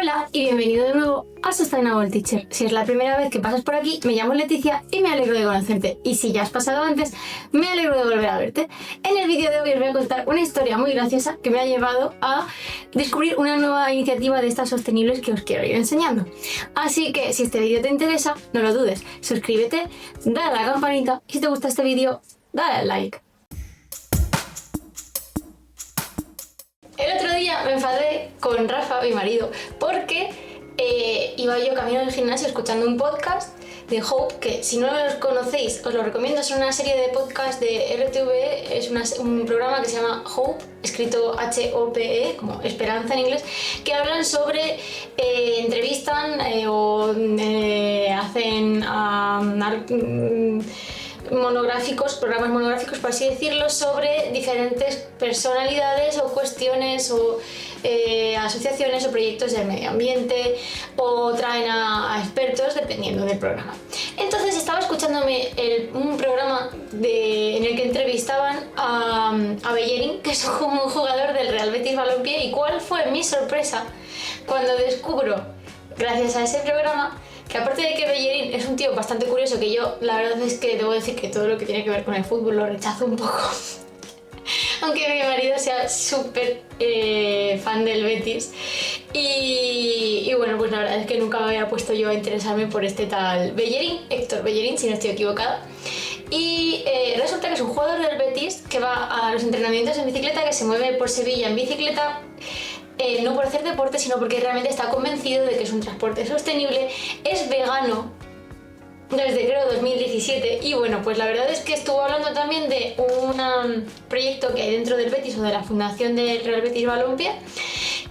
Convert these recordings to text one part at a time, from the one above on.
Hola y bienvenido de nuevo a Sustainable Teacher. Si es la primera vez que pasas por aquí, me llamo Leticia y me alegro de conocerte. Y si ya has pasado antes, me alegro de volver a verte. En el vídeo de hoy os voy a contar una historia muy graciosa que me ha llevado a descubrir una nueva iniciativa de estas sostenibles que os quiero ir enseñando. Así que si este vídeo te interesa, no lo dudes, suscríbete, dale a la campanita y si te gusta este vídeo, dale al like. El otro día me enfadé con Rafa, mi marido, porque iba yo camino del gimnasio escuchando un podcast de Hope, que si no los conocéis os lo recomiendo, es una serie de podcast de RTV, es un programa que se llama Hope, escrito H-O-P-E, como esperanza en inglés, que hablan sobre, entrevistan o hacen programas monográficos, por así decirlo, sobre diferentes personalidades o cuestiones o asociaciones o proyectos del medio ambiente, o traen a expertos dependiendo del programa. Entonces estaba escuchándome un programa en el que entrevistaban a Bellerín, que es un jugador del Real Betis Balompié, y cuál fue mi sorpresa cuando descubro, gracias a ese programa, que aparte de que Bellerín es un tío bastante curioso, que yo la verdad es que debo decir que todo lo que tiene que ver con el fútbol lo rechazo un poco, aunque mi marido sea súper fan del Betis, y bueno, pues la verdad es que nunca me había puesto yo a interesarme por este tal Bellerín, Héctor Bellerín, si no estoy equivocada. Y resulta que es un jugador del Betis que va a los entrenamientos en bicicleta, que se mueve por Sevilla en bicicleta, no por hacer deporte, sino porque realmente está convencido de que es un transporte sostenible, es vegano desde creo 2017, y bueno, pues la verdad es que estuvo hablando también de un proyecto que hay dentro del Betis o de la fundación del Real Betis Balompié,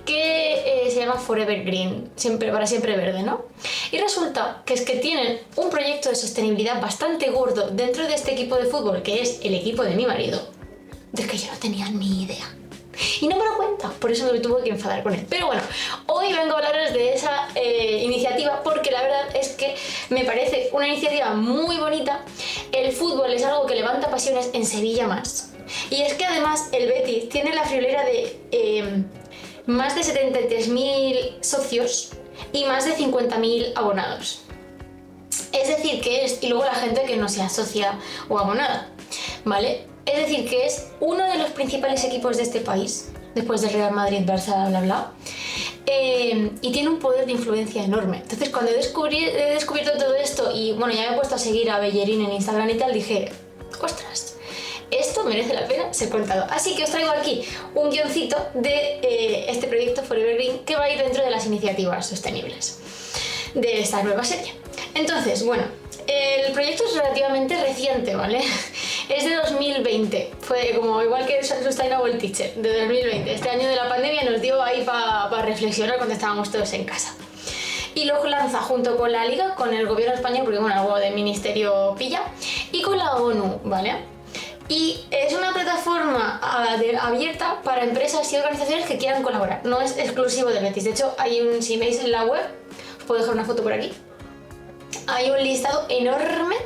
que se llama Forever Green, para siempre verde, ¿no? Y resulta que es que tienen un proyecto de sostenibilidad bastante gordo dentro de este equipo de fútbol, que es el equipo de mi marido, del que yo no tenía ni idea. Y no me lo cuenta, por eso me tuve que enfadar con él. Pero bueno, hoy vengo a hablaros de esa iniciativa, porque la verdad es que me parece una iniciativa muy bonita. El fútbol es algo que levanta pasiones en Sevilla más. Y es que además el Betis tiene la friolera de más de 73.000 socios y más de 50.000 abonados. Es decir, y luego la gente que no sea socia o abonada, ¿vale? Es decir, que es uno de los principales equipos de este país, después del Real Madrid, Barça, bla, bla, y tiene un poder de influencia enorme. Entonces, cuando he descubierto todo esto, y bueno, ya me he puesto a seguir a Bellerín en Instagram y tal, dije, ostras, esto merece la pena ser contado. Así que os traigo aquí un guioncito de este proyecto Forever Green, que va a ir dentro de las iniciativas sostenibles de esta nueva serie. Entonces, bueno, el proyecto es relativamente reciente, ¿vale? Es de 2020, fue como igual que Sustainable Teacher, de 2020. Este año de la pandemia nos dio ahí para reflexionar cuando estábamos todos en casa. Y lo lanza junto con la Liga, con el gobierno español, porque bueno, algo del ministerio pilla, y con la ONU, ¿vale? Y es una plataforma abierta para empresas y organizaciones que quieran colaborar. No es exclusivo de Betis. De hecho, si veis en la web, os puedo dejar una foto por aquí, hay un listado enorme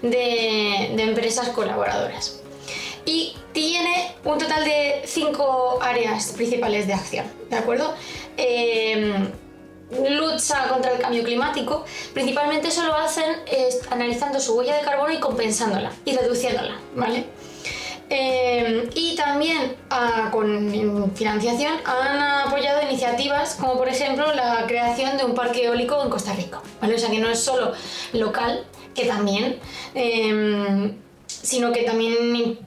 de empresas colaboradoras. Y tiene un total de 5 áreas principales de acción, ¿de acuerdo? Lucha contra el cambio climático, principalmente eso lo hacen analizando su huella de carbono y compensándola y reduciéndola, ¿vale? Y también con financiación han apoyado iniciativas como por ejemplo la creación de un parque eólico en Costa Rica, ¿vale? O sea que no es solo local, que también, sino que también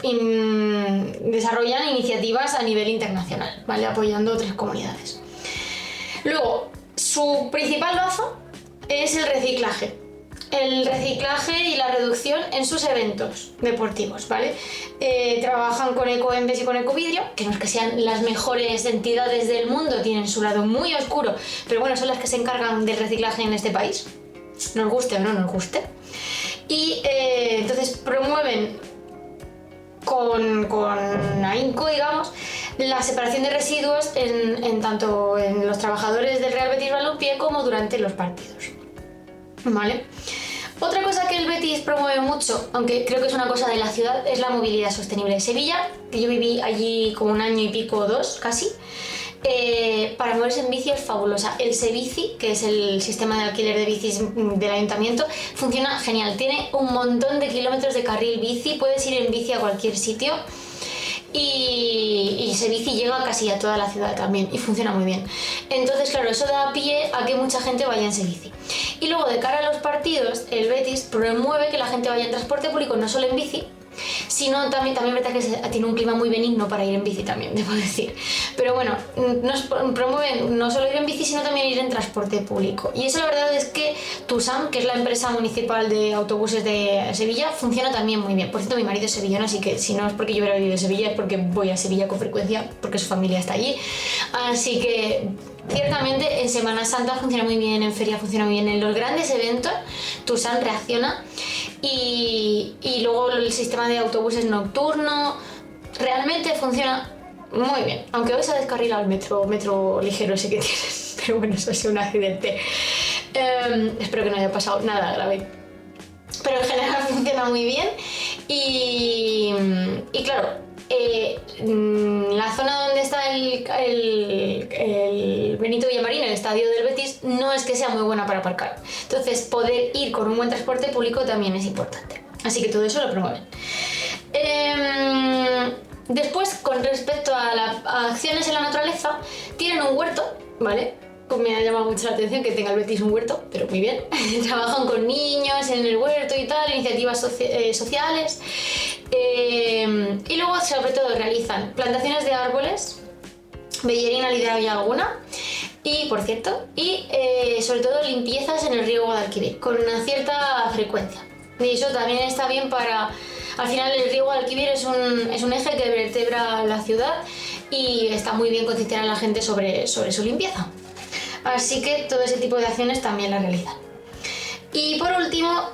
desarrollan iniciativas a nivel internacional, ¿vale? Apoyando otras comunidades. Luego, su principal bazo es el reciclaje y la reducción en sus eventos deportivos, ¿vale? Trabajan con Ecoembes y con Ecovidrio, que no es que sean las mejores entidades del mundo, tienen su lado muy oscuro, pero bueno, son las que se encargan del reciclaje en este país, nos guste o no nos guste. Y entonces promueven con ahínco, digamos, la separación de residuos tanto en los trabajadores del Real Betis Balompié como durante los partidos, ¿vale? Otra cosa que el Betis promueve mucho, aunque creo que es una cosa de la ciudad, es la movilidad sostenible. Sevilla, que yo viví allí como un año y pico o 2 casi, para moverse en bici es fabulosa. El Sebici, que es el sistema de alquiler de bicis del ayuntamiento, funciona genial. Tiene un montón de kilómetros de carril bici, puedes ir en bici a cualquier sitio. Y Sebici llega casi a toda la ciudad también y funciona muy bien. Entonces, claro, eso da pie a que mucha gente vaya en Sebici. Y luego, de cara a los partidos, el Betis promueve que la gente vaya en transporte público, no solo en bici, sino también es verdad que tiene un clima muy benigno para ir en bici también, debo decir. Pero bueno, nos promueven no solo ir en bici, sino también ir en transporte público. Y eso la verdad es que Tusam, que es la empresa municipal de autobuses de Sevilla, funciona también muy bien. Por cierto, mi marido es sevillano, así que si no es porque yo hubiera vivido en Sevilla, es porque voy a Sevilla con frecuencia, porque su familia está allí. Así que ciertamente en Semana Santa funciona muy bien, en feria funciona muy bien, en los grandes eventos Tusam reacciona. Y luego el sistema de autobuses nocturno realmente funciona muy bien, aunque hoy se ha descarrilado el metro ligero ese que tienen, pero bueno, eso ha sido un accidente. Espero que no haya pasado nada grave, pero en general funciona muy bien. Y claro, la zona donde está el Benito Villamarín, el estadio del Betis, no es que sea muy buena para aparcar. Entonces, poder ir con un buen transporte público también es importante. Así que todo eso lo promueven. Después, con respecto a acciones en la naturaleza, tienen un huerto, ¿vale? Pues me ha llamado mucho la atención que tenga el Betis un huerto, pero muy bien. Trabajan con niños en el huerto y tal, iniciativas sociales. Y luego, sobre todo, realizan plantaciones de árboles, Bellerina, Lidera y alguna. Y, por cierto, sobre todo limpiezas en el río Guadalquivir, con una cierta frecuencia. Y eso también está bien para... Al final el río Guadalquivir es un eje que vertebra la ciudad y está muy bien concienciar a la gente sobre su limpieza. Así que todo ese tipo de acciones también las realizan. Y por último,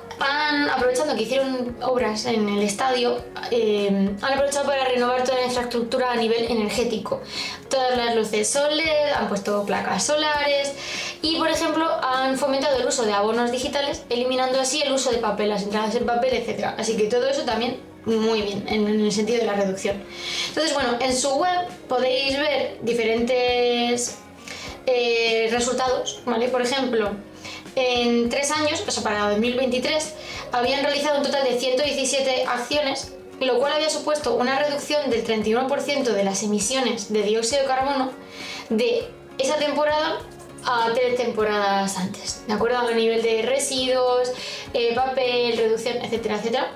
aprovechando que hicieron obras en el estadio, han aprovechado para renovar toda la infraestructura a nivel energético. Todas las luces son LED, han puesto placas solares y, por ejemplo, han fomentado el uso de abonos digitales, eliminando así el uso de papel, las entradas en papel, etc. Así que todo eso también muy bien, en el sentido de la reducción. Entonces, bueno, en su web podéis ver diferentes resultados, ¿vale? Por ejemplo, en 3 años, o sea, para 2023, habían realizado un total de 117 acciones, lo cual había supuesto una reducción del 31% de las emisiones de dióxido de carbono de esa temporada a 3 temporadas antes, ¿de acuerdo? A nivel de residuos, papel, reducción, etcétera, etcétera.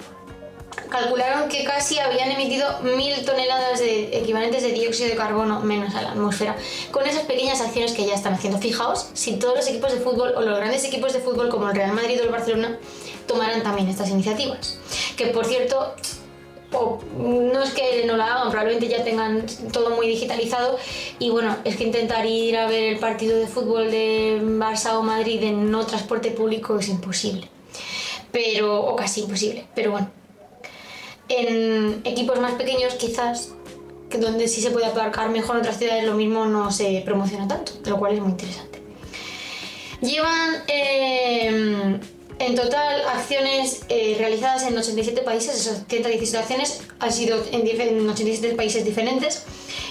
Calcularon que casi habían emitido 1000 toneladas de equivalentes de dióxido de carbono menos a la atmósfera con esas pequeñas acciones que ya están haciendo. Fijaos, si todos los equipos de fútbol o los grandes equipos de fútbol como el Real Madrid o el Barcelona tomaran también estas iniciativas, que por cierto, no es que no la hagan, probablemente ya tengan todo muy digitalizado y bueno, es que intentar ir a ver el partido de fútbol de Barça o Madrid en no transporte público es imposible, o casi imposible, pero bueno. En equipos más pequeños quizás, que donde sí se puede aparcar mejor en otras ciudades, lo mismo no se promociona tanto, lo cual es muy interesante. Llevan en total acciones realizadas en 87 países, esas 117 acciones han sido en 87 países diferentes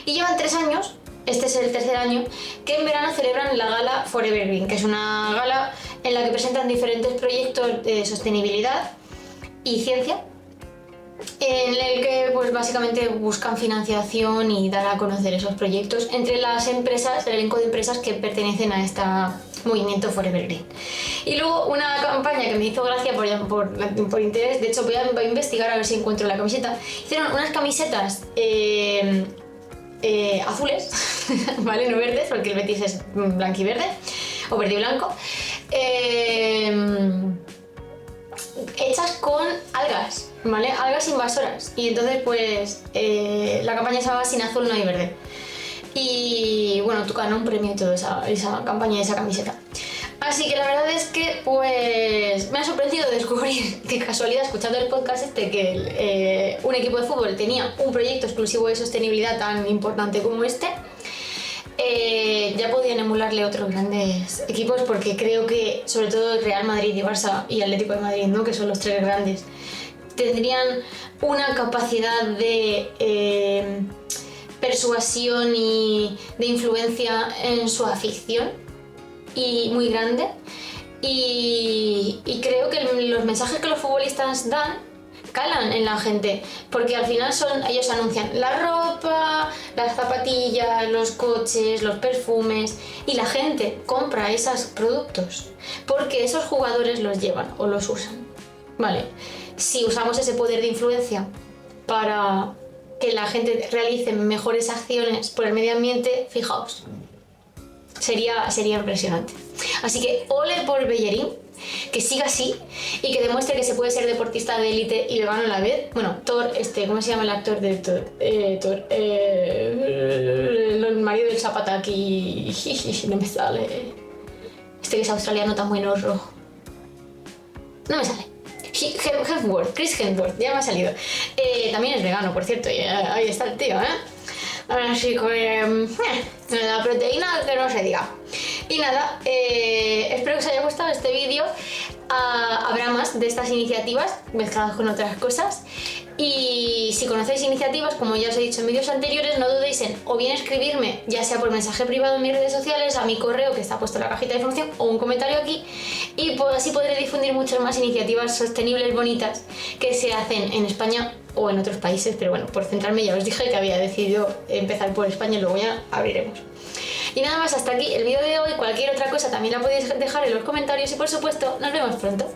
y llevan 3 años, este es el tercer año, que en verano celebran la gala Forever Green, que es una gala en la que presentan diferentes proyectos de sostenibilidad y ciencia, en el que pues básicamente buscan financiación y dar a conocer esos proyectos entre las empresas, el elenco de empresas que pertenecen a este movimiento Forever Green. Y luego una campaña que me hizo gracia por interés, de hecho voy a investigar a ver si encuentro la camiseta. Hicieron unas camisetas azules, ¿vale? No verdes, porque el Betis es blanco y verde, o verde y blanco, hechas con algas, ¿vale? Algas invasoras. Y entonces pues la campaña se llamaba Sin azul no hay verde. Y bueno, tú ganó un premio y todo esa campaña y esa camiseta. Así que la verdad es que pues me ha sorprendido descubrir de casualidad, escuchando el podcast que un equipo de fútbol tenía un proyecto exclusivo de sostenibilidad tan importante como este. Ya podían emularle otros grandes equipos, porque creo que sobre todo Real Madrid y Barça y Atlético de Madrid, ¿no?, que son los 3 grandes, tendrían una capacidad de persuasión y de influencia en su afición, y muy grande. Y creo que los mensajes que los futbolistas dan calan en la gente, porque al final ellos anuncian la ropa, las zapatillas, los coches, los perfumes, y la gente compra esos productos porque esos jugadores los llevan o los usan. Vale, si usamos ese poder de influencia para que la gente realice mejores acciones por el medio ambiente, fijaos, sería impresionante. Así que ole por Bellerín, que siga así y que demuestre que se puede ser deportista de élite y vegano a la vez. Bueno, Thor, ¿cómo se llama el actor de Thor? El marido del Zapataki, no me sale. Que es australiano tan bueno rojo. No me sale. Chris Hemsworth, ya me ha salido. También es vegano, por cierto, y ahí está el tío, Así que la proteína que no se diga. Y nada, espero que os haya gustado este vídeo. Habrá más de estas iniciativas mezcladas con otras cosas. Y si conocéis iniciativas, como ya os he dicho en vídeos anteriores, no dudéis en o bien escribirme, ya sea por mensaje privado en mis redes sociales, a mi correo que está puesto en la cajita de información, o un comentario aquí, y pues así podré difundir muchas más iniciativas sostenibles, bonitas, que se hacen en España o en otros países. Pero bueno, por centrarme, ya os dije que había decidido empezar por España y luego ya abriremos. Y nada más, hasta aquí el vídeo de hoy. Cualquier otra cosa también la podéis dejar en los comentarios y por supuesto, nos vemos pronto.